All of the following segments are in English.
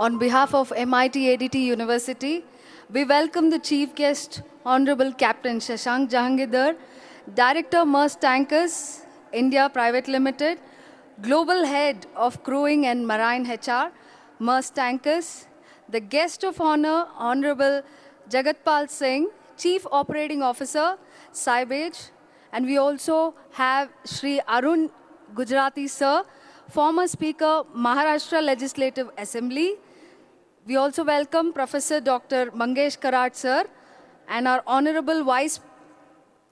On behalf of MIT ADT University, we welcome the chief guest, Honorable Captain Shashank Jahangir, Director Maersk Tankers India Private Limited, Global Head of Crewing and Marine HR, Maersk Tankers, the guest of honor, Honorable Jagatpal Singh, Chief Operating Officer, Sybage, and we also have Shri Arun Gujarati Sir, former Speaker, Maharashtra Legislative Assembly. We also welcome Professor Dr. Mangesh Karat Sir and our Honorable Vice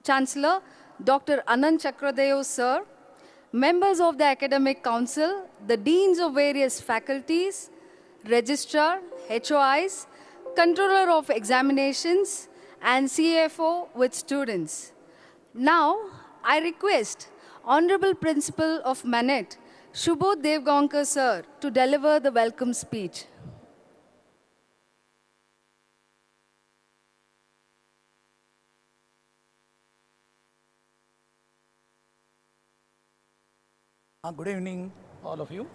Chancellor, Dr. Anand Chakradev Sir, members of the Academic Council, the deans of various faculties, registrar, HOIs, controller of examinations, and CFO with students. Now, I request Honorable Principal of Manet, Shubodh Devgaonkar Sir, to deliver the welcome speech. Good evening, all of you.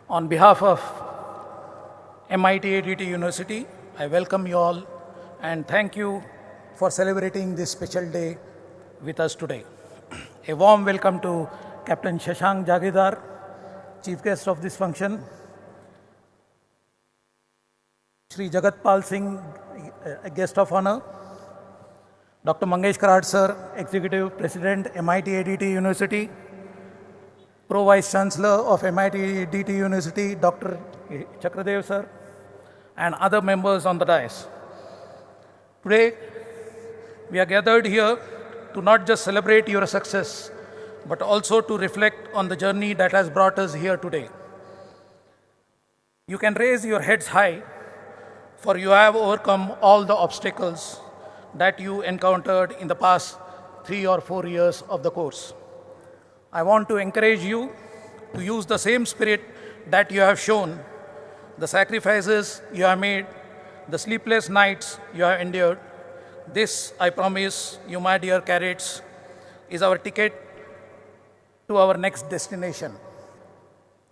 On behalf of MIT ADT University, I welcome you all and thank you for celebrating this special day with us today. A warm welcome to Captain Shashank Jahangir, Chief Guest of this function, Shri Jagatpal Singh, Guest of Honor, Dr. Mangesh Karat Sir, Executive President, MIT ADT University, Pro Vice Chancellor of MIT ADT University, Dr. Chakradev Sir, and other members on the dais. Today, we are gathered here to not just celebrate your success, but also to reflect on the journey that has brought us here today. You can raise your heads high, for you have overcome all the obstacles that you encountered in the past 3 or 4 years of the course. I want to encourage you to use the same spirit that you have shown, the sacrifices you have made, the sleepless nights you have endured. This, I promise you, my dear cadets, is our ticket to our next destination.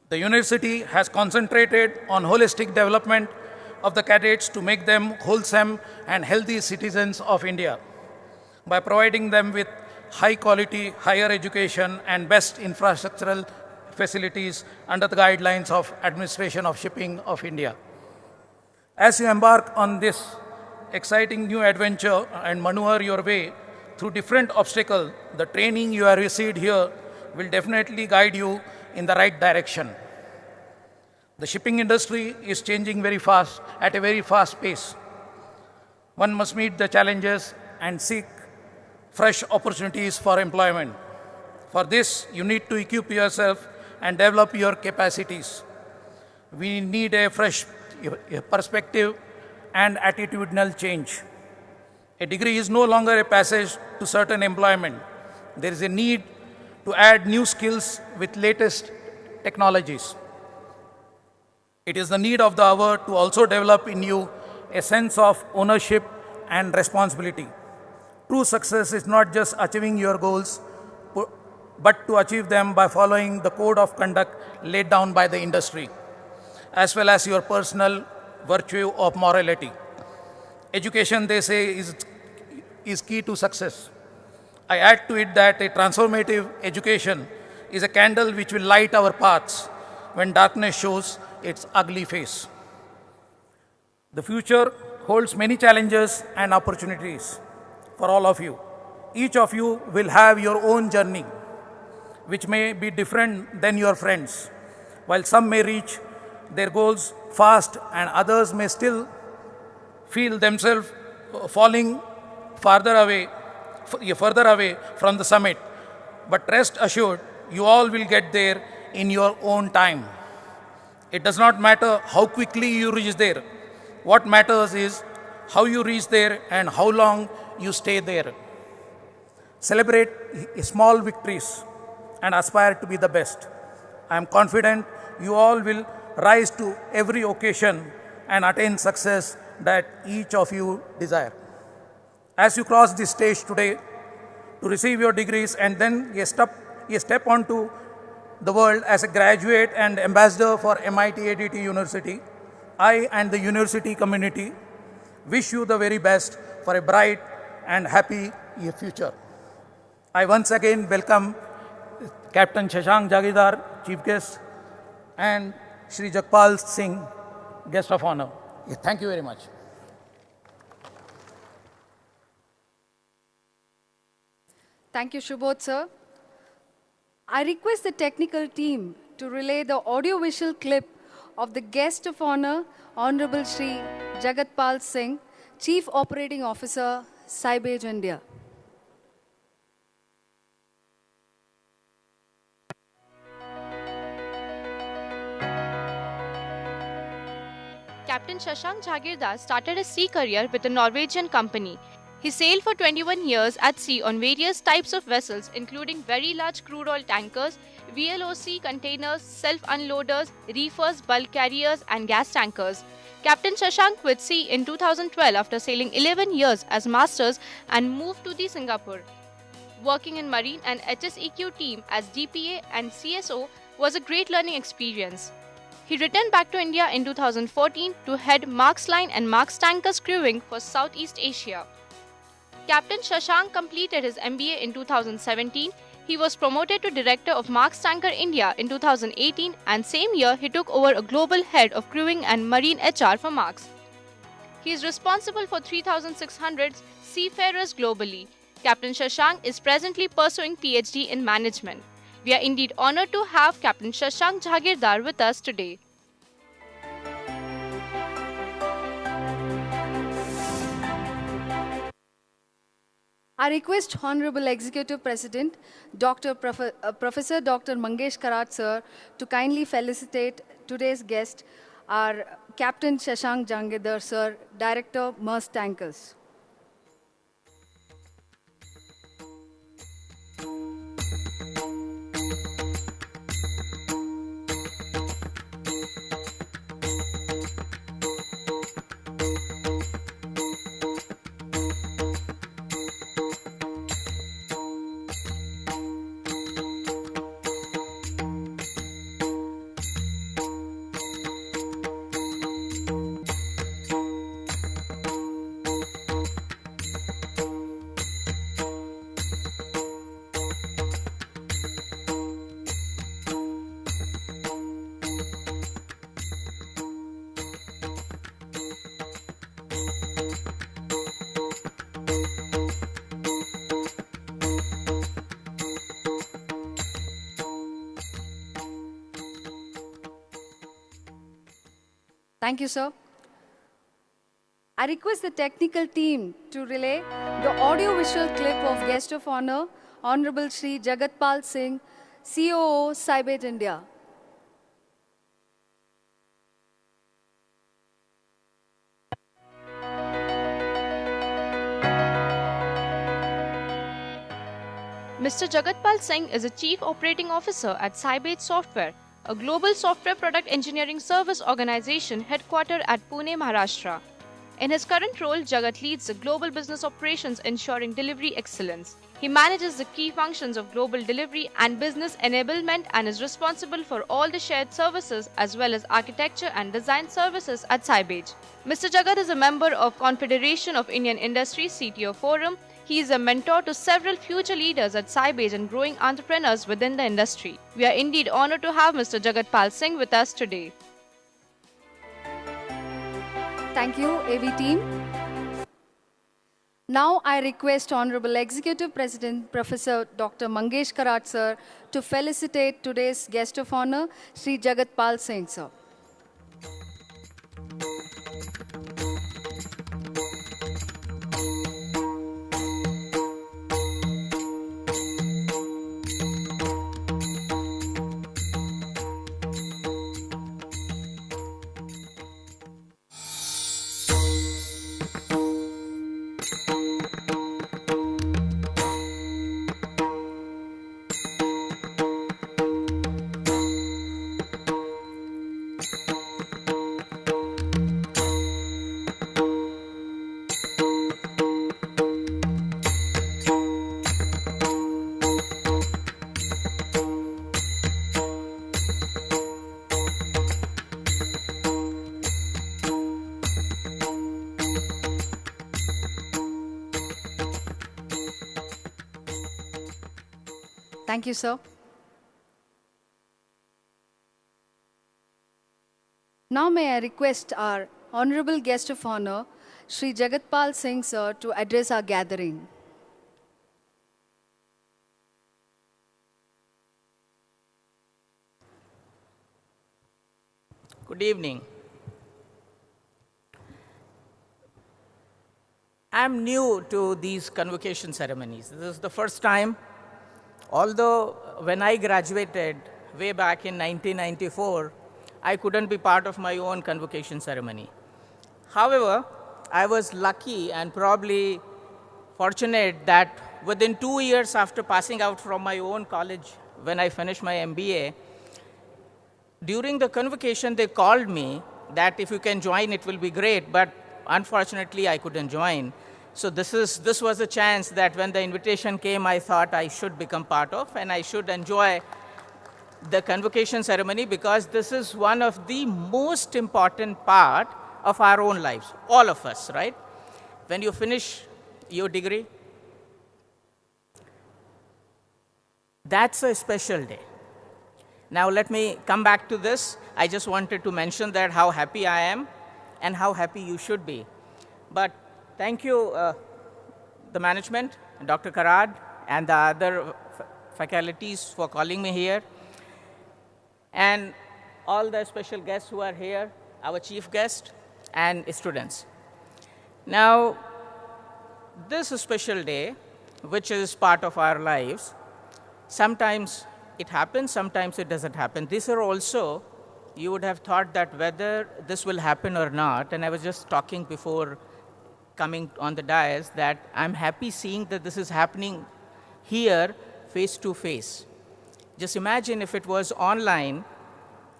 The university has concentrated on holistic development of the cadets to make them wholesome and healthy citizens of India by providing them with high quality higher education and best infrastructural facilities under the guidelines of Administration of Shipping of India. As you embark on this exciting new adventure and maneuver your way through different obstacles, the training you have received here will definitely guide you in the right direction. The shipping industry is changing very fast, at a very fast pace. One must meet the challenges and seek fresh opportunities for employment. For this, you need to equip yourself and develop your capacities. We need a fresh perspective and attitudinal change. A degree is no longer a passage to certain employment. There is a need to add new skills with latest technologies. It is the need of the hour to also develop in you a sense of ownership and responsibility. True success is not just achieving your goals, but to achieve them by following the code of conduct laid down by the industry, as well as your personal virtue of morality. Education, they say, is key to success. I add to it that a transformative education is a candle which will light our paths when darkness shows its ugly face. The future holds many challenges and opportunities for all of you. Each of you will have your own journey, which may be different than your friends. While some may reach their goals fast and others may still feel themselves falling further away from the summit. But rest assured, you all will get there in your own time. It does not matter how quickly you reach there. What matters is how you reach there and how long you stay there. Celebrate small victories and aspire to be the best. I am confident you all will rise to every occasion and attain success that each of you desire. As you cross this stage today to receive your degrees and then a step onto the world as a graduate and ambassador for MIT ADT University, I and the university community wish you the very best for a bright and happy future. I once again welcome Captain Shashank Jagirdar, Chief Guest, and Shri Jagpal Singh, Guest of Honor. Thank you very much. Thank you, Shubodh, sir. I request the technical team to relay the audio-visual clip of the Guest of Honor, Honorable Shri Jagatpal Singh, Chief Operating Officer, Sybage, India. Captain Shashank Jagirdar started his sea career with a Norwegian company. He sailed for 21 years at sea on various types of vessels, including very large crude oil tankers, VLOC containers, self-unloaders, reefers, bulk carriers, and gas tankers. Captain Shashank quit sea in 2012 after sailing 11 years as masters and moved to the Singapore. Working in Marine and HSEQ team as DPA and CSO was a great learning experience. He returned back to India in 2014 to head Mark's Line and Mark's Tankers crewing for Southeast Asia. Captain Shashank completed his MBA in 2017. He was promoted to Director of Mark's Tanker India in 2018, and same year he took over a global head of crewing and marine HR for Mark's. He is responsible for 3,600 seafarers globally. Captain Shashank is presently pursuing PhD in management. We are indeed honored to have Captain Shashank Jagirdar with us today. I request Honorable Executive President, Professor Dr. Mangesh Karat, sir, to kindly felicitate today's guest, our Captain Shashank Jagirdar, sir, Director, Maersk Tankers. Thank you, sir. I request the technical team to relay the audio-visual clip of Guest of Honor, Honorable Shri Jagatpal Singh, COO, Sybage, India. Mr. Jagatpal Singh is a Chief Operating Officer at Sybage Software, a global software product engineering service organization headquartered at Pune, Maharashtra. In his current role, Jagat leads the global business operations ensuring delivery excellence. He manages the key functions of global delivery and business enablement and is responsible for all the shared services as well as architecture and design services at Sybage. Mr. Jagat is a member of Confederation of Indian Industries CTO Forum. He is a mentor to several future leaders at Sybage and growing entrepreneurs within the industry. We are indeed honored to have Mr. Jagatpal Singh with us today. Thank you, AV team. Now I request Honorable Executive President, Professor Dr. Mangesh Karat, sir, to felicitate today's Guest of Honor, Shri Jagatpal Singh, sir. Thank you, sir. Now may I request our honorable guest of honor, Shri Jagatpal Singh, sir, to address our gathering. Good evening. I'm new to these convocation ceremonies. This is the first time, although when I graduated way back in 1994, I couldn't be part of my own convocation ceremony. However, I was lucky and probably fortunate that within 2 years after passing out from my own college, when I finished my MBA, during the convocation, they called me that if you can join, it will be great, but unfortunately, I couldn't join. So this was a chance that when the invitation came, I thought I should become part of, and I should enjoy the convocation ceremony, because this is one of the most important part of our own lives, all of us, right? When you finish your degree, that's a special day. Now let me come back to this. I just wanted to mention that how happy I am and how happy you should be. But thank you, the management, Dr. Karad, and the other faculties for calling me here, and all the special guests who are here, our chief guest, and students. Now, this special day, which is part of our lives, sometimes it happens, sometimes it doesn't happen. These are also, you would have thought that whether this will happen or not, and I was just talking before coming on the dais that I'm happy seeing that this is happening here face to face. Just imagine if it was online.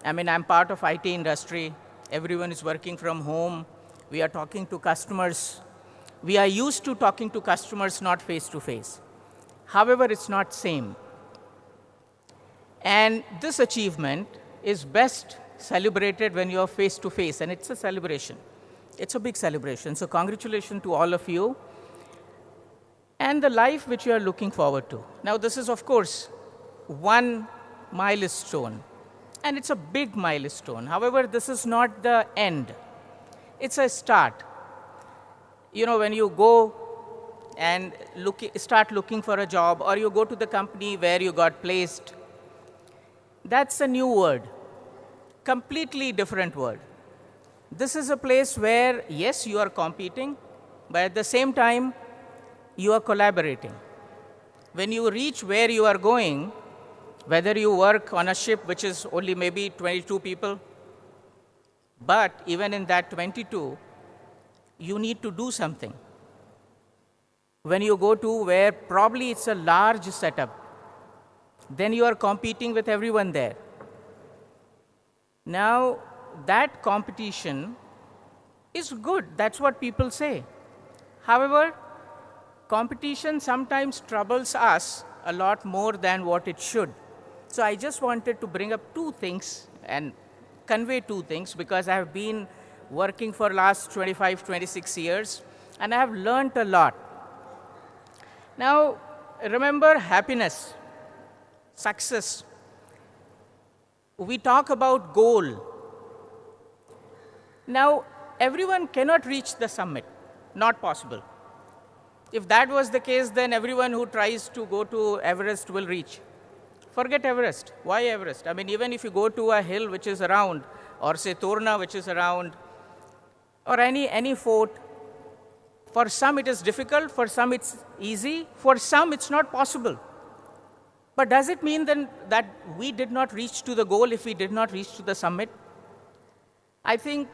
I mean, I'm part of IT industry. Everyone is working from home. We are talking to customers. We are used to talking to customers not face to face. However, it's not same. And this achievement is best celebrated when you're face to face, and it's a celebration. It's a big celebration. So congratulations to all of you and the life which you are looking forward to. Now, this is, of course, one milestone, and it's a big milestone. However, this is not the end. It's a start. You know, when you go and start looking for a job, or you go to the company where you got placed, that's a new word, completely different word. This is a place where, yes, you are competing, but at the same time, you are collaborating. When you reach where you are going, whether you work on a ship which is only maybe 22 people, but even in that 22, you need to do something. When you go to where probably it's a large setup, then you are competing with everyone there. Now, that competition is good. That's what people say. However, competition sometimes troubles us a lot more than what it should. So I just wanted to bring up two things and convey two things, because I have been working for last 25, 26 years, and I have learned a lot. Now, remember happiness, success. We talk about goal. Now, everyone cannot reach the summit. Not possible. If that was the case, then everyone who tries to go to Everest will reach. Forget Everest. Why Everest? I mean, even if you go to a hill which is around, or say Torna which is around, or any fort, for some it is difficult, for some it's easy, for some it's not possible. But does it mean then that we did not reach to the goal if we did not reach to the summit? I think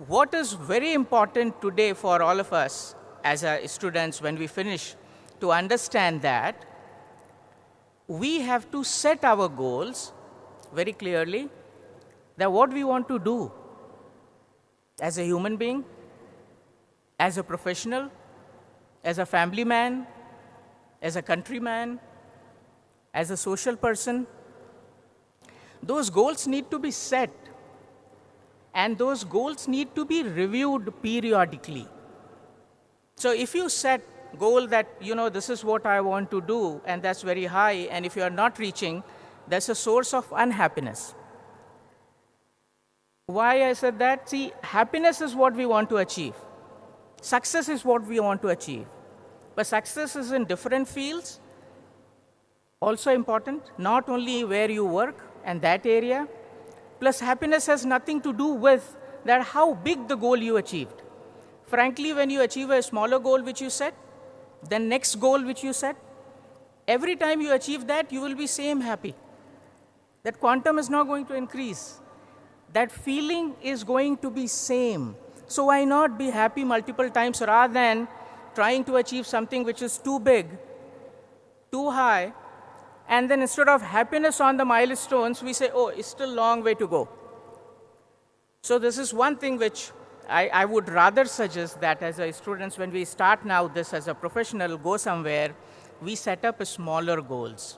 what is very important today for all of us as students when we finish, to understand that we have to set our goals very clearly, that what we want to do as a human being, as a professional, as a family man, as a countryman, as a social person. Those goals need to be set, and those goals need to be reviewed periodically. So if you set goal that, this is what I want to do, and that's very high, and if you are not reaching, that's a source of unhappiness. Why I said that? See, happiness is what we want to achieve. Success is what we want to achieve. But success is in different fields, also important, not only where you work and that area. Plus, happiness has nothing to do with that how big the goal you achieved. Frankly, when you achieve a smaller goal which you set, then next goal which you set, every time you achieve that, you will be same happy. That quantum is not going to increase. That feeling is going to be same. So why not be happy multiple times rather than trying to achieve something which is too big, too high, and then instead of happiness on the milestones, we say, oh, it's still a long way to go. So this is one thing which I would rather suggest that as a students, when we start now this as a professional, go somewhere, we set up smaller goals.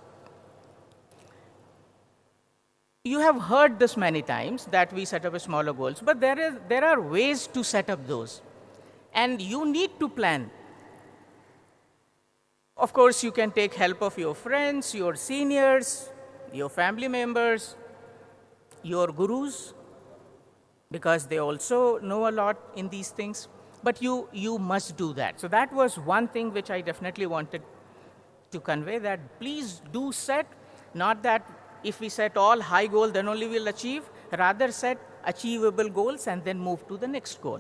You have heard this many times that we set up smaller goals, but there are ways to set up those. And you need to plan. Of course, you can take help of your friends, your seniors, your family members, your gurus, because they also know a lot in these things. But you must do that. So that was one thing which I definitely wanted to convey, that please do set, not that if we set all high goals, then only we'll achieve. Rather set achievable goals and then move to the next goal.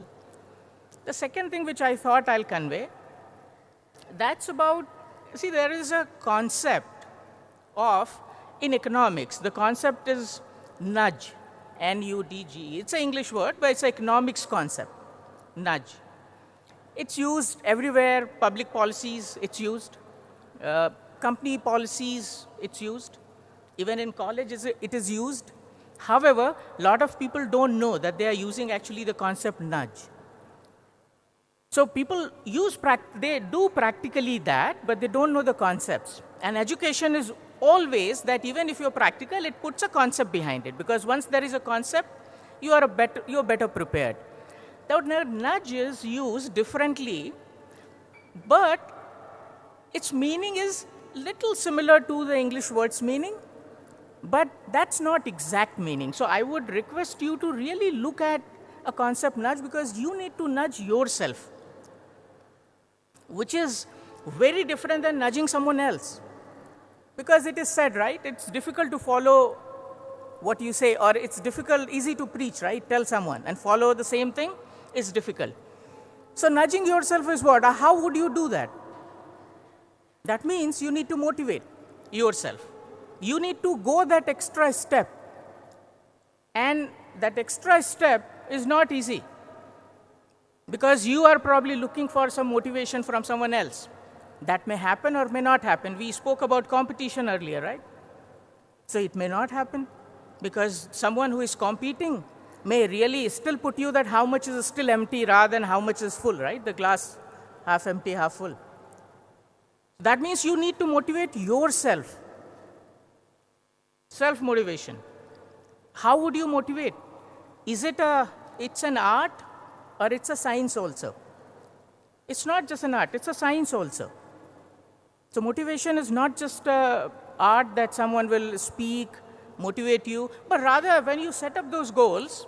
The second thing which I thought I'll convey, that's about, see, there is a concept of, in economics, the concept is nudge, N-U-D-G. It's an English word, but it's an economics concept, nudge. It's used everywhere, public policies, it's used. Company policies, it's used. Even in college, it is used. However, a lot of people don't know that they are using actually the concept nudge. So people they do practically that, but they don't know the concepts. And education is always that even if you're practical, it puts a concept behind it. Because once there is a concept, you're better prepared. The nudge is used differently, but its meaning is little similar to the English word's meaning. But that's not exact meaning. So I would request you to really look at a concept nudge, because you need to nudge yourself, which is very different than nudging someone else. Because it is said, right? It's difficult to follow what you say, or it's easy to preach, right? Tell someone and follow the same thing is difficult. So nudging yourself is what? How would you do that? That means you need to motivate yourself. You need to go that extra step. And that extra step is not easy, because you are probably looking for some motivation from someone else. That may happen or may not happen. We spoke about competition earlier, right? So it may not happen, because someone who is competing may really still put you that how much is still empty rather than how much is full, right? The glass half empty, half full. That means you need to motivate yourself. Self-motivation. How would you motivate? Is it's an art, or it's a science also? It's not just an art, it's a science also. So motivation is not just an art that someone will speak, motivate you, but rather when you set up those goals,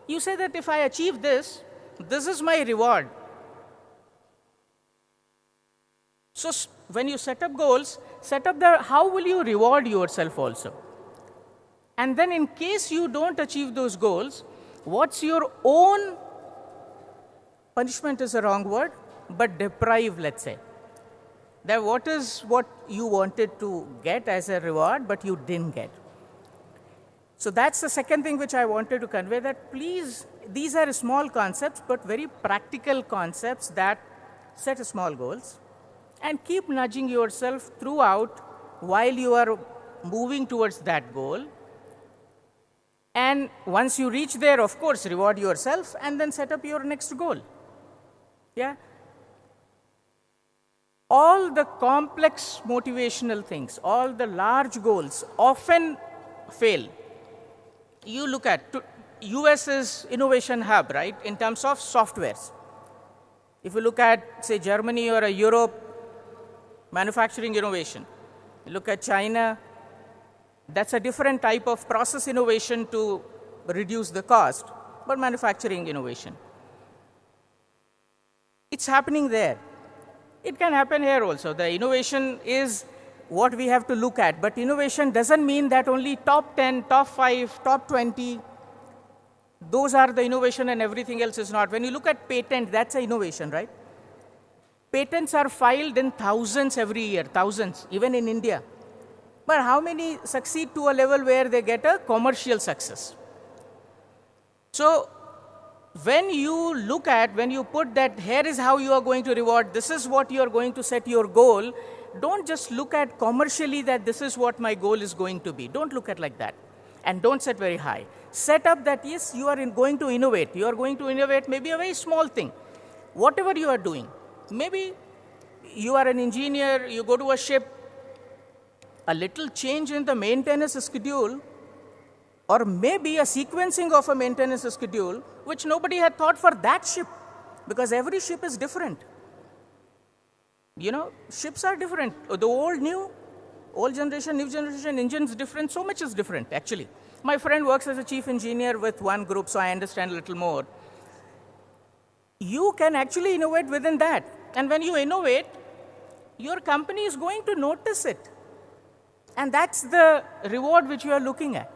you say that if I achieve this, this is my reward. So when you set up goals, how will you reward yourself also? And then in case you don't achieve those goals, what's your own punishment is a wrong word, but deprive, let's say. That what is what you wanted to get as a reward, but you didn't get. So that's the second thing which I wanted to convey, that please, these are small concepts, but very practical concepts that set small goals. And keep nudging yourself throughout while you are moving towards that goal. And once you reach there, of course, reward yourself and then set up your next goal. Yeah? All the complex motivational things, all the large goals often fail. You look at US is innovation hub, right, in terms of softwares. If you look at, say, Germany or Europe, manufacturing innovation. Look at China, that's a different type of process innovation to reduce the cost, but manufacturing innovation. It's happening there. It can happen here also. The innovation is what we have to look at, but innovation doesn't mean that only top 10, top 5, top 20, those are the innovation and everything else is not. When you look at patent, that's an innovation, right? Patents are filed in thousands every year, thousands, even in India. But how many succeed to a level where they get a commercial success? So when you look at, when you put that, here is how you are going to reward, this is what you are going to set your goal, don't just look at commercially that this is what my goal is going to be. Don't look at like that. And don't set very high. Set up that, yes, you are going to innovate. You are going to innovate maybe a very small thing. Whatever you are doing. Maybe you are an engineer, you go to a ship, a little change in the maintenance schedule, or maybe a sequencing of a maintenance schedule, which nobody had thought for that ship, because every ship is different. You know, ships are different. The old, new, old generation, new generation, engines different, so much is different, actually. My friend works as a chief engineer with one group, so I understand a little more. You can actually innovate within that. And when you innovate, your company is going to notice it. And that's the reward which you are looking at.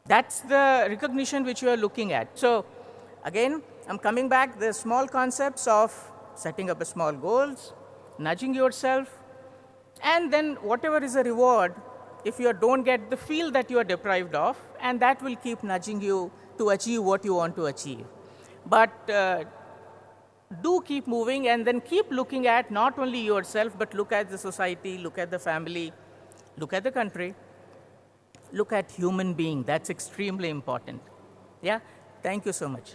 That's the recognition which you are looking at. So again, I'm coming back, the small concepts of setting up a small goals, nudging yourself, and then whatever is a reward, if you don't get the feel that you are deprived of, and that will keep nudging you to achieve what you want to achieve. But do keep moving, and then keep looking at not only yourself, but look at the society, look at the family, look at the country, look at human being. That's extremely important. Yeah, thank you so much.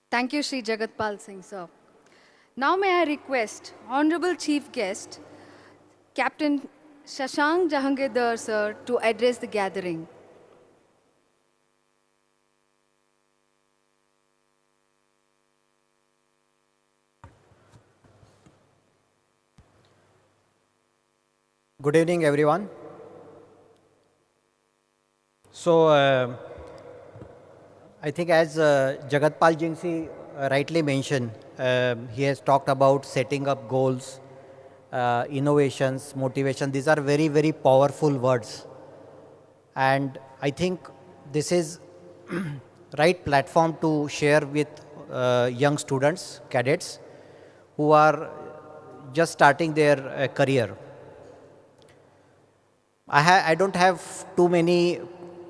Thank you, Sri Jagatpal Singh, sir. Now may I request Honorable Chief Guest, Captain Shashank Jahangir, sir, to address the gathering. Good evening, everyone. So, I think as Jagatpal Singh rightly mentioned, he has talked about setting up goals, innovations, motivation. These are very, very powerful words. And I think this is right platform to share with young students, cadets, who are just starting their career. I don't have too many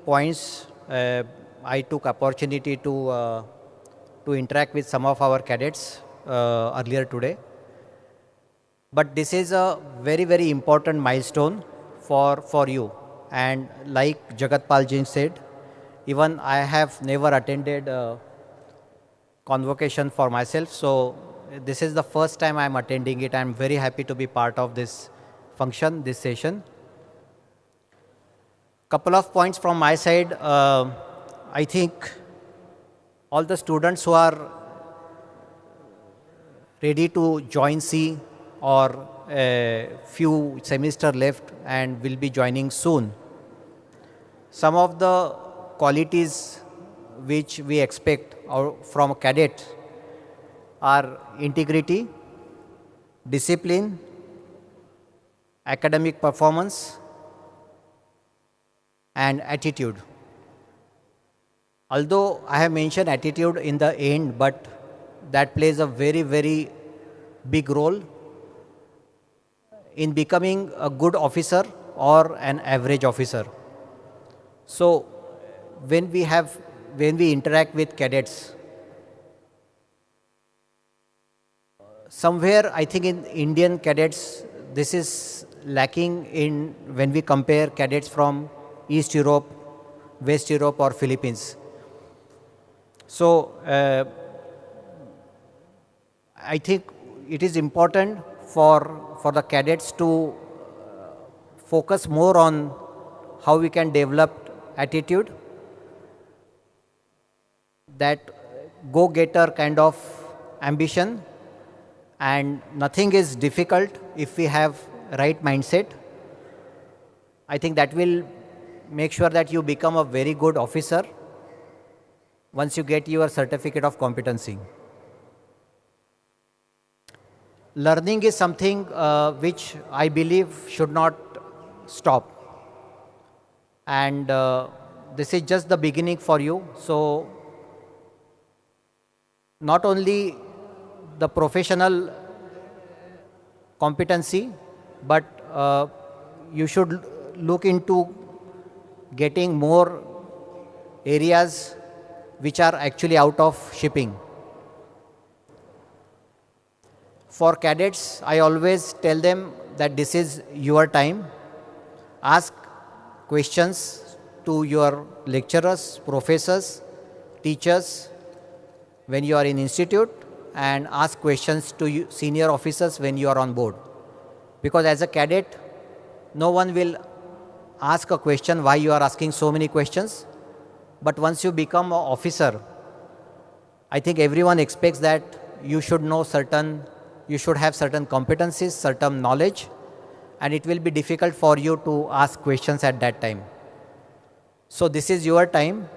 points. I took opportunity to interact with some of our cadets earlier today. But this is a very, very important milestone for you. And like Jagatpal Singh said, even I have never attended a convocation for myself. So this is the first time I'm attending it. I'm very happy to be part of this function, this session. Couple of points from my side. I think all the students who are ready to join C or a few semesters left and will be joining soon, some of the qualities which we expect from a cadet are integrity, discipline, academic performance, and attitude. Although I have mentioned attitude in the end, but that plays a very, very big role in becoming a good officer or an average officer. So when we interact with cadets, somewhere I think in Indian cadets, this is lacking in when we compare cadets from East Europe, West Europe or Philippines. So I think it is important for the cadets to focus more on how we can develop attitude, that go-getter kind of ambition, and nothing is difficult if we have right mindset. I think that will make sure that you become a very good officer once you get your certificate of competency. Learning is something which I believe should not stop. And this is just the beginning for you. So not only the professional competency, but you should look into getting more areas which are actually out of shipping. For cadets, I always tell them that this is your time. Ask questions to your lecturers, professors, teachers when you are in institute, and ask questions to senior officers when you are on board. Because as a cadet, no one will ask a question why you are asking so many questions. But once you become an officer, I think everyone expects that you should know you should have certain competencies, certain knowledge, and it will be difficult for you to ask questions at that time. So this is your time.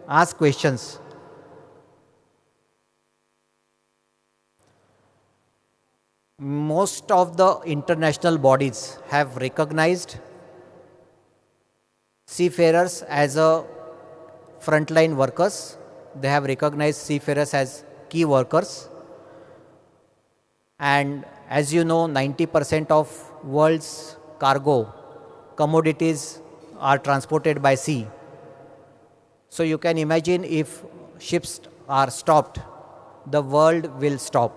Ask questions. Most of the international bodies have recognized seafarers as a frontline workers. They have recognized seafarers as key workers. And as you know, 90% of world's cargo commodities are transported by sea. So you can imagine if ships are stopped, the world will stop.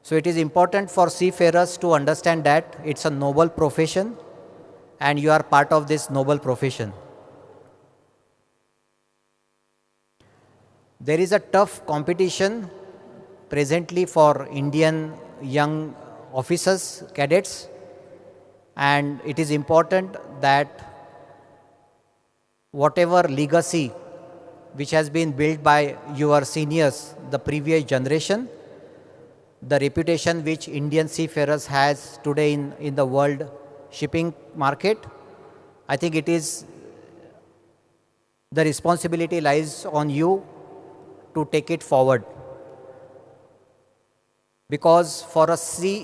So it is important for seafarers to understand that it's a noble profession and you are part of this noble profession. There is a tough competition presently for Indian young officers, cadets, and it is important that whatever legacy which has been built by your seniors, the previous generation, the reputation which Indian seafarers has today in the world shipping market, I think it is the responsibility lies on you to take it forward. Because for a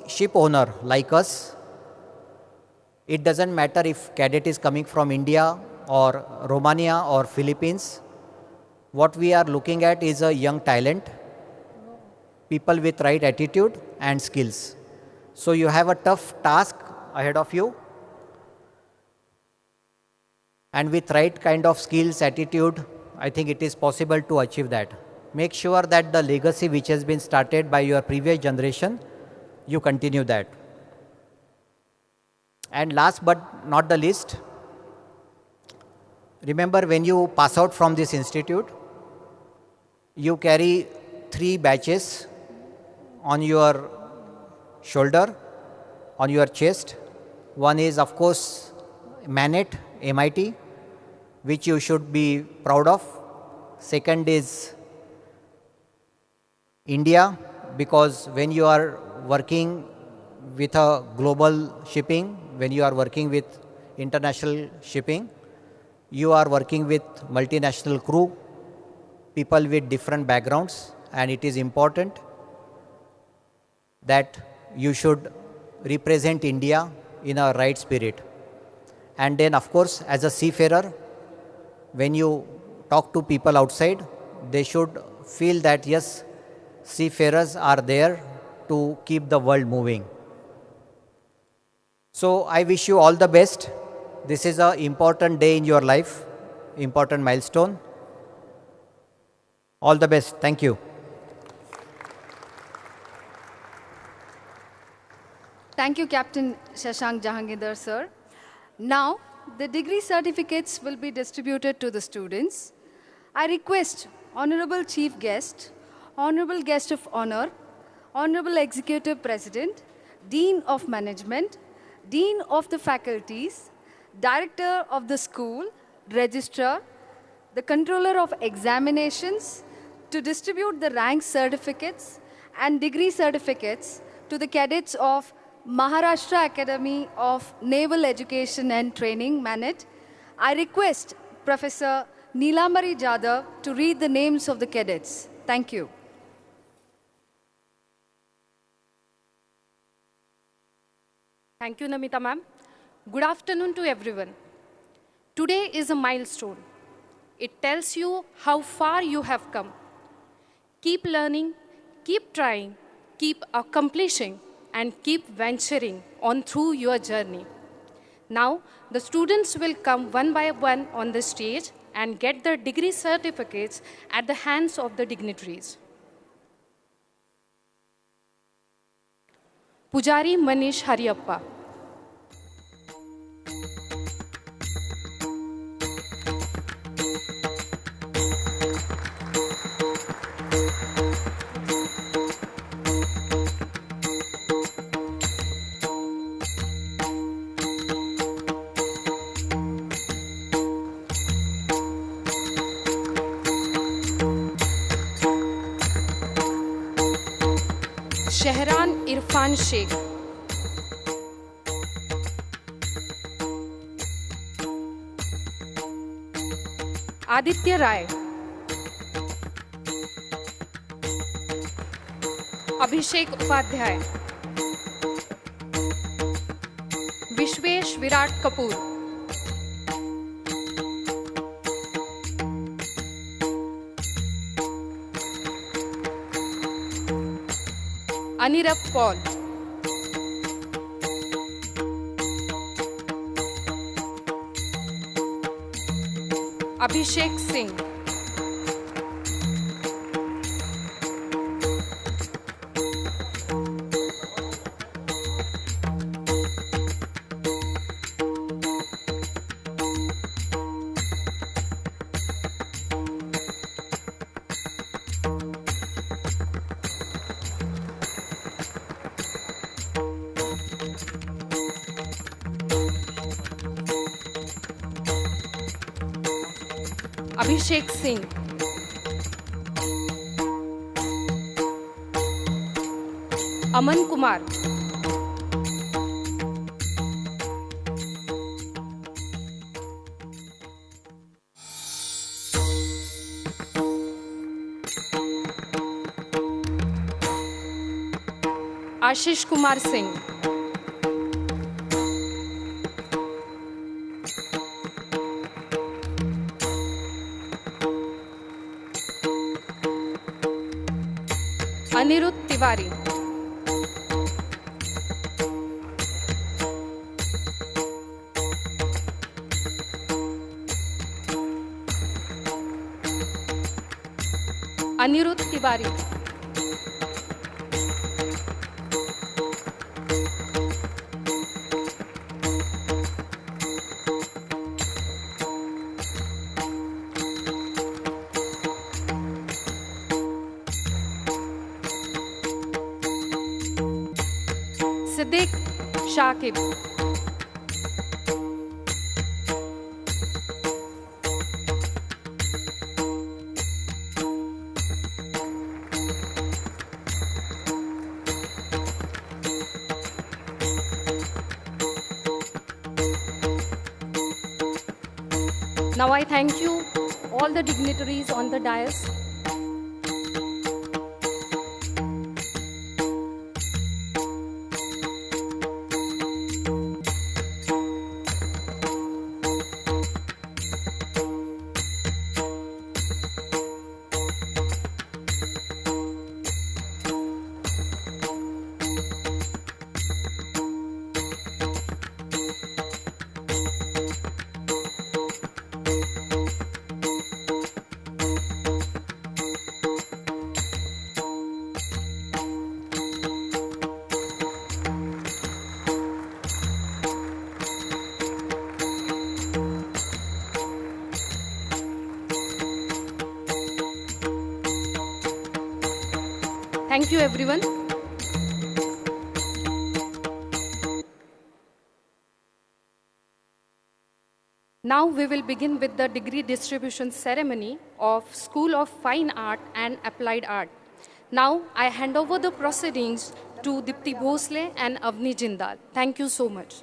ship owner like us, it doesn't matter if cadet is coming from India or Romania or Philippines. What we are looking at is a young talent, people with right attitude and skills. So you have a tough task ahead of you. And with right kind of skills, attitude, I think it is possible to achieve that. Make sure that the legacy which has been started by your previous generation, you continue that. And last but not the least, remember when you pass out from this institute, you carry 3 badges on your shoulder, on your chest. One is, of course, MANET, MIT, which you should be proud of. Second is India, because when you are working with a global shipping, when you are working with international shipping, you are working with multinational crew, people with different backgrounds, and it is important that you should represent India in a right spirit. And then, of course, as a seafarer, when you talk to people outside, they should feel that yes, seafarers are there to keep the world moving. So I wish you all the best. This is an important day in your life, important milestone. All the best. Thank you. Thank you, Captain Shashank Jahangir, sir. Now, the degree certificates will be distributed to the students. I request Honorable Chief Guest, Honorable Guest of Honor, Honorable Executive President, Dean of Management, Dean of the Faculties, Director of the School, Registrar, the Controller of Examinations, to distribute the rank certificates and degree certificates to the cadets of Maharashtra Academy of Naval Education and Training, MANET. I request Professor Neelamari Jadhav to read the names of the cadets. Thank you. Thank you, Namita ma'am. Good afternoon to everyone. Today is a milestone. It tells you how far you have come. Keep learning, keep trying, keep accomplishing, and keep venturing on through your journey. Now, the students will come one by one on the stage and get their degree certificates at the hands of the dignitaries. Pujari Manish Hariyappa. Shehran Irfan Sheikh. Aditya Rai. Abhishek Upadhyay. Vishwesh Virat Kapoor. Anirudh Paul. Abhishek Singh. Abhishek Singh. Aman Kumar. Ashish Kumar Singh. Anirudh Tiwari. Anirudh Tiwari. Siddiq Shakib. Now I thank you, all the dignitaries on the dais. Thank you, everyone. Now we will begin with the degree distribution ceremony of School of Fine Art and Applied Art. Now I hand over the proceedings to Dipti Bhosle and Avni Jindal. Thank you so much.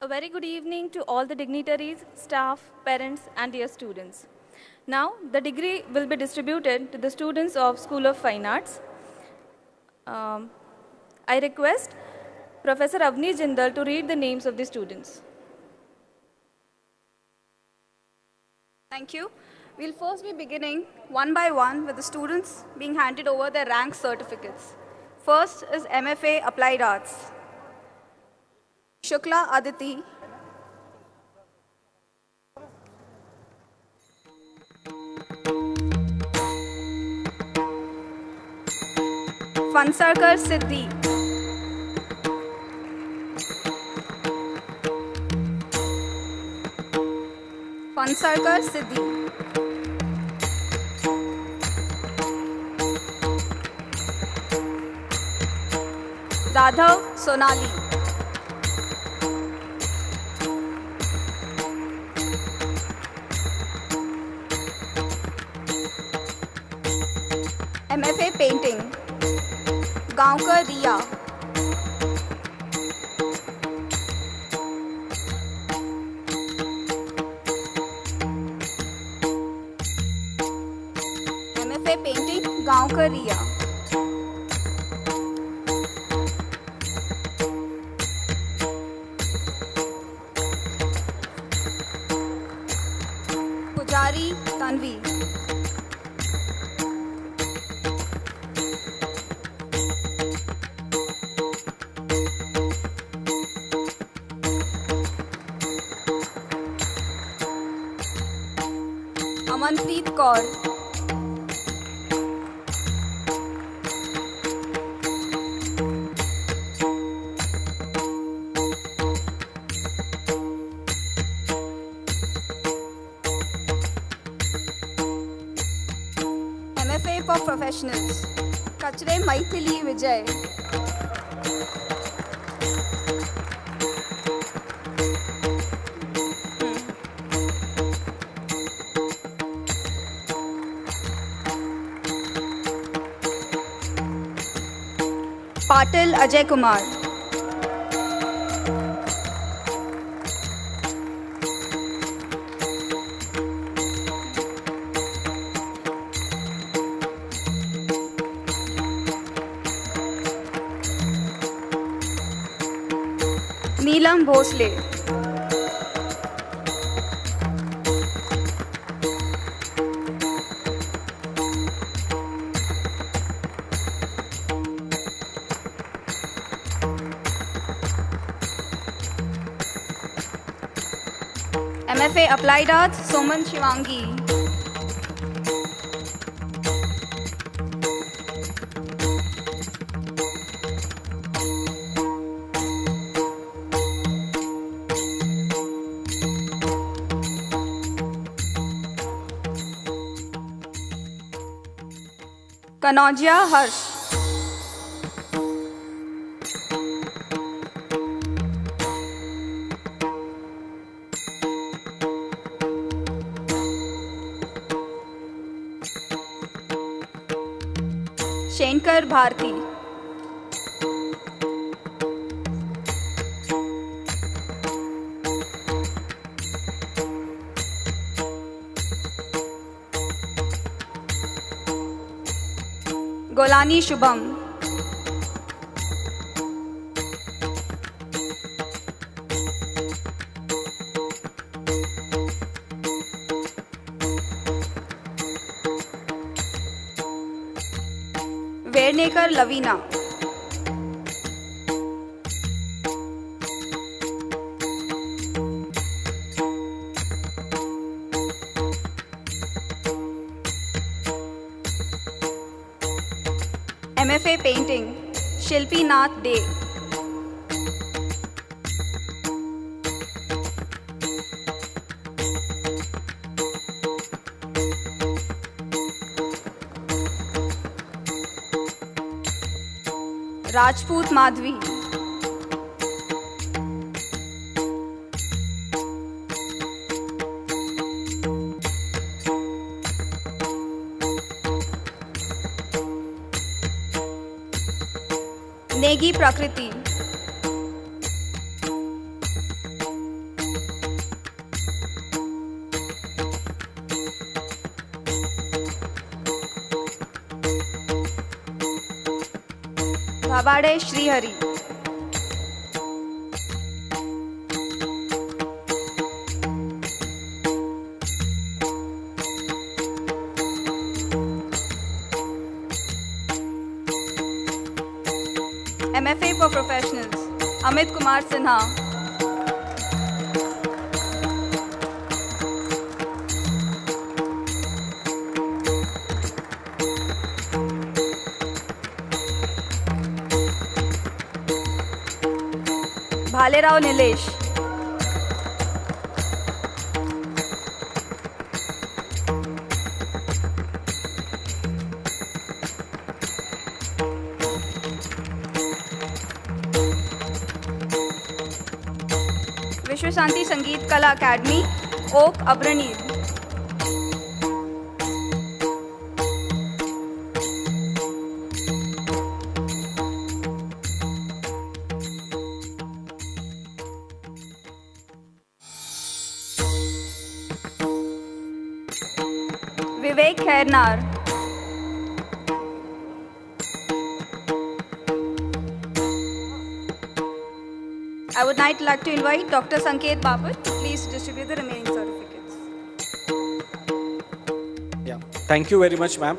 A very good evening to all the dignitaries, staff, parents, and dear students. Now, the degree will be distributed to the students of School of Fine Arts. I request Professor Avni Jindal to read the names of the students. Thank you. We'll first be beginning one by one with the students being handed over their rank certificates. First is MFA Applied Arts. Shukla Aditi. Fansarkar Siddhi. Fansarkar Siddhi. Radhav Sonali. MFA Painting. Gaonkar Riya. MFA Painting, Gaonkar Riya. Pujari Tanvi. Amanpreet Kaur. MFA for Professionals. Kachre Maithili Vijay. Patil Ajay Kumar. Neelam Bhosle. MFA Applied Arts, Soman Shivangi. Kanojia Harsh. Shenkar Bharati. Golani Shubham. Vernekar Lavina. MFA Painting, Shilpi Nath Day. Rajput Madhvi. Negi Prakriti. Bhabade Srihari. MFA for Professionals, Amit Kumar Sinha. Bhalerao Nilesh. विश्व Shanti Sangeet Kala academy, Oak Abranil. Vivek Khairnar. I would now like to invite Dr. Sanket Bapat to please distribute the remaining certificates. Yeah, thank you very much, ma'am.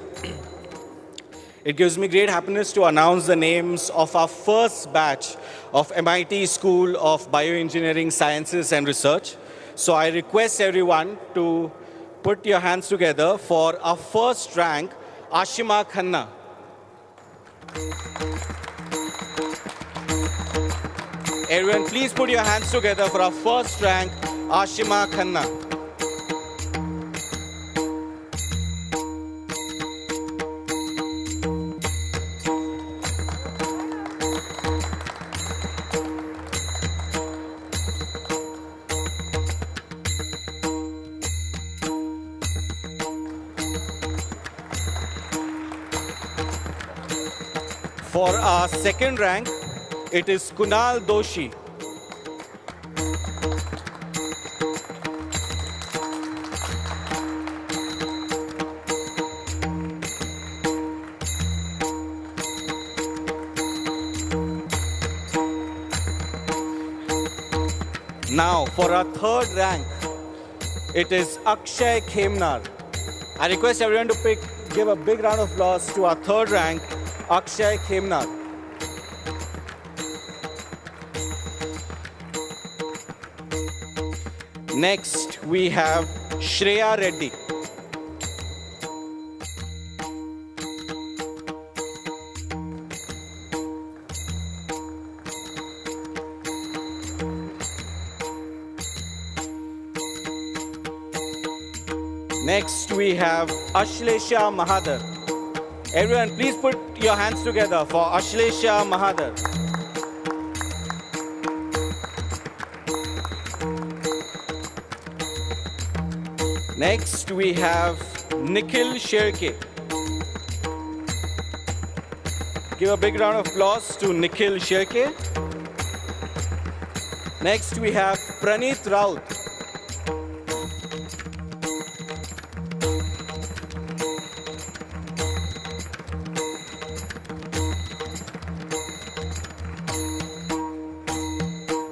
It gives me great happiness to announce the names of our first batch of MIT School of Bioengineering Sciences and Research. So I request everyone to put your hands together for our first rank, Ashima Khanna. Everyone, please put your hands together for our first rank, Ashima Khanna. For our second rank, it is Kunal Doshi. Now, for our third rank, it is Akshay Khemnar. I request everyone to give a big round of applause to our third rank, Akshay Khemnar. Next, we have Shreya Reddy. Next, we have Ashlesha Mahadar. Everyone, please put your hands together for Ashlesha Mahadar. Next, we have Nikhil Sherke. Give a big round of applause to Nikhil Sherke. Next, we have Praneeth Raut.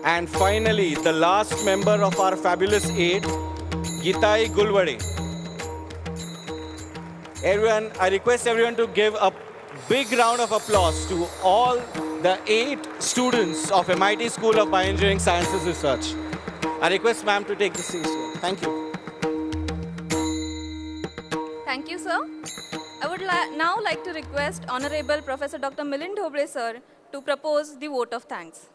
And finally, the last member of our fabulous eight, Gitai Gulwade. Everyone, I request everyone to give a big round of applause to all the 8 students of MIT School of Bioengineering Sciences Research. I request ma'am to take the seat here. Thank you. Thank you, sir. I would now like to request Honorable Professor Dr. Milind Dhobre, sir, to propose the vote of thanks.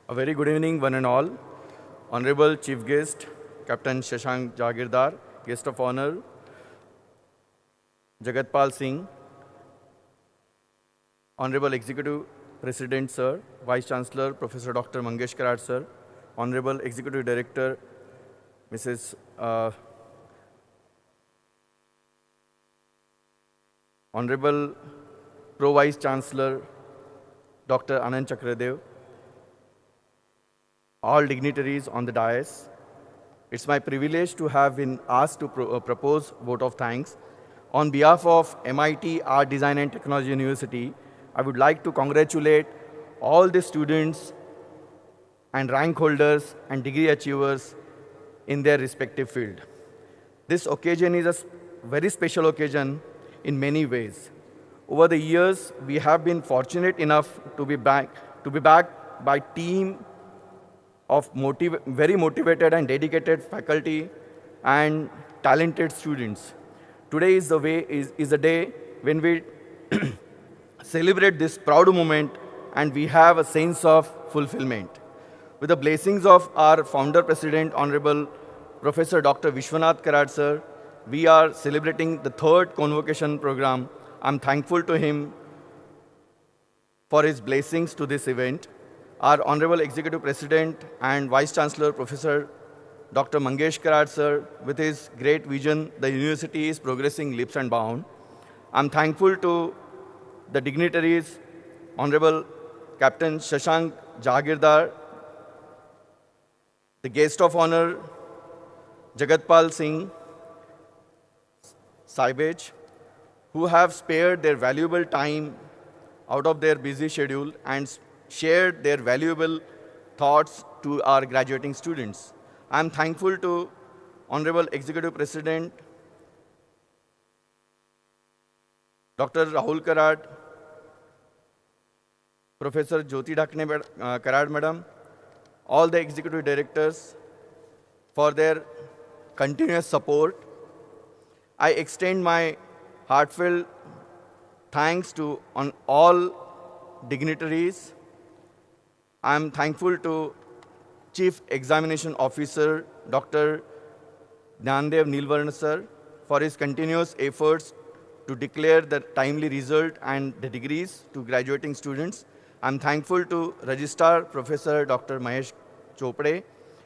A very good evening, one and all. Honorable Chief Guest, Captain Shashank Jagirdar, Guest of Honor, Jagatpal Singh, Honorable Executive President Sir, Vice Chancellor Professor Dr. Mangesh Karad Sir, Honorable Executive Director Mrs. Honorable Pro Vice Chancellor Dr. Anand Chakradev, all dignitaries on the dais. It's my privilege to have been asked to propose vote of thanks. On behalf of MIT Art, Design and Technology University, I would like to congratulate all the students and rank holders and degree achievers in their respective field. This occasion is a very special occasion in many ways. Over the years, we have been fortunate enough to be backed by team of very motivated and dedicated faculty and talented students. Today is the day when we celebrate this proud moment and we have a sense of fulfillment. With the blessings of our founder president, Honorable Professor Dr. Vishwanath Karad sir, we are celebrating the third convocation program. I'm thankful to him for his blessings to this event. Our Honorable Executive President and Vice Chancellor Professor Dr. Mangesh Karad sir, with his great vision, the university is progressing leaps and bounds. I'm thankful to the dignitaries, Honorable Captain Shashank Jagirdar, the guest of honor, Jagatpal Singh Saibej, who have spared their valuable time out of their busy schedule and shared their valuable thoughts to our graduating students. I am thankful to Honorable Executive President Dr. Rahul Karad, Professor Jyoti Dhakne Karad Madam, all the executive directors for their continuous support. I extend my heartfelt thanks to all dignitaries. I am thankful to Chief Examination Officer Dr. Jnandev Nilvarna sir for his continuous efforts to declare the timely result and the degrees to graduating students. I'm thankful to Registrar Professor Dr. Mahesh Chopde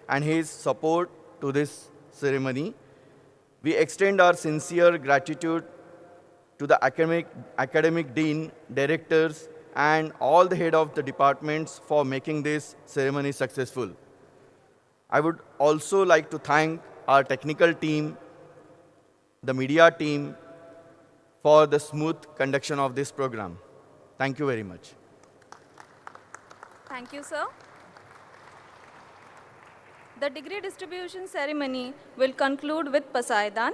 and his support to this ceremony. We extend our sincere gratitude to the academic dean, directors, and all the head of the departments for making this ceremony successful. I would also like to thank our technical team, the media team, for the smooth conduction of this program. Thank you very much. Thank you, sir. The degree distribution ceremony will conclude with Pasaidan.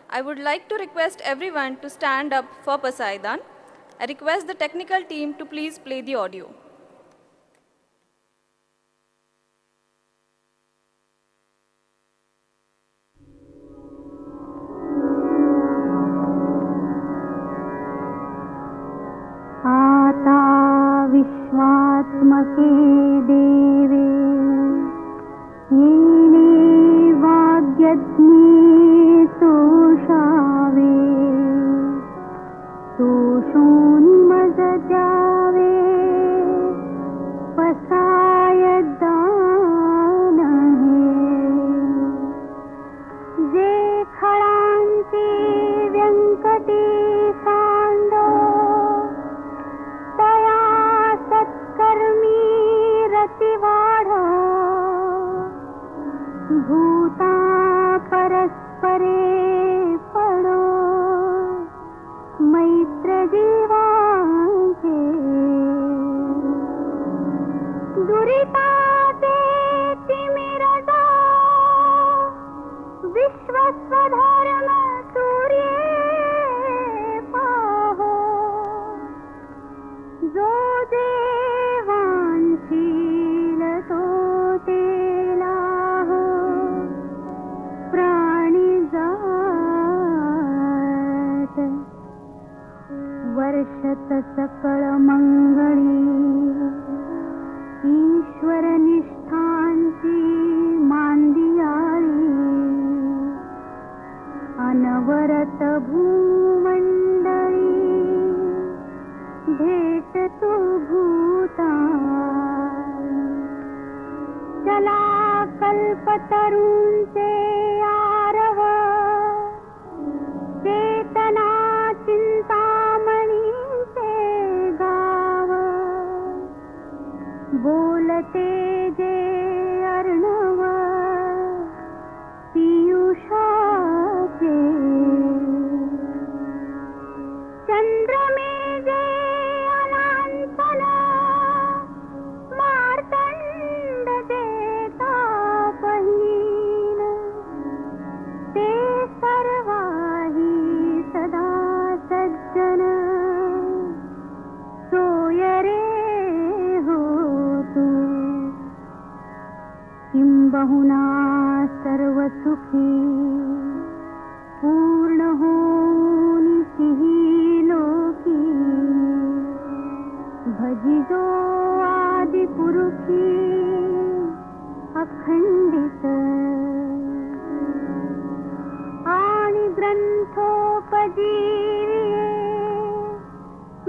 I would like to request everyone to stand up for Pasaidan. I request the technical team to please play the audio. आता विश्वात्मके देवे येने वाग्यज्ञे तोषावे तोषोन्मज जावे पसाय दान जे खळांची व्यंकटी सांडो तया सत्कर्मी रतिवाढ भूता परस्परे पडो मैत्र जीवांचे दुरिताते तिमिरता विश्वस्वधर्म सूर्ये पाहो जो देवांशील तो तेलाहो प्राणी जात वर्षत सकळ मंगळी ईश्वर निष्ठांची मांदियाळी अनवरत भूमंडळी भेट तो भूत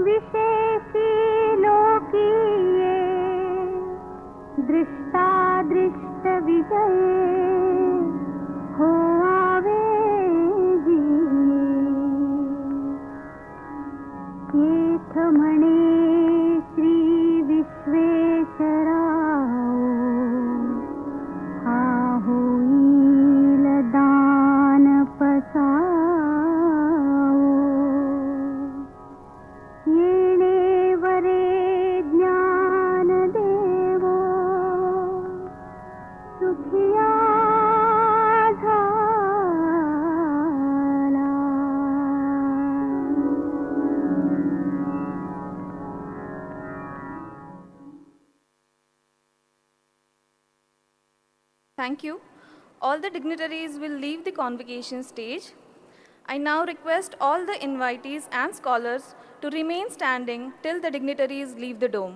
विशेषी लोकीये दृष्टादृष्टविजये हो आवे येथ म्हणे श्री विश्वेश्वराव हा होईल दान पसावो येणे वरे ज्ञान देवो सुखिया झाला. Thank you. All the dignitaries will leave the convocation stage. I now request all the invitees and scholars to remain standing till the dignitaries leave the dome.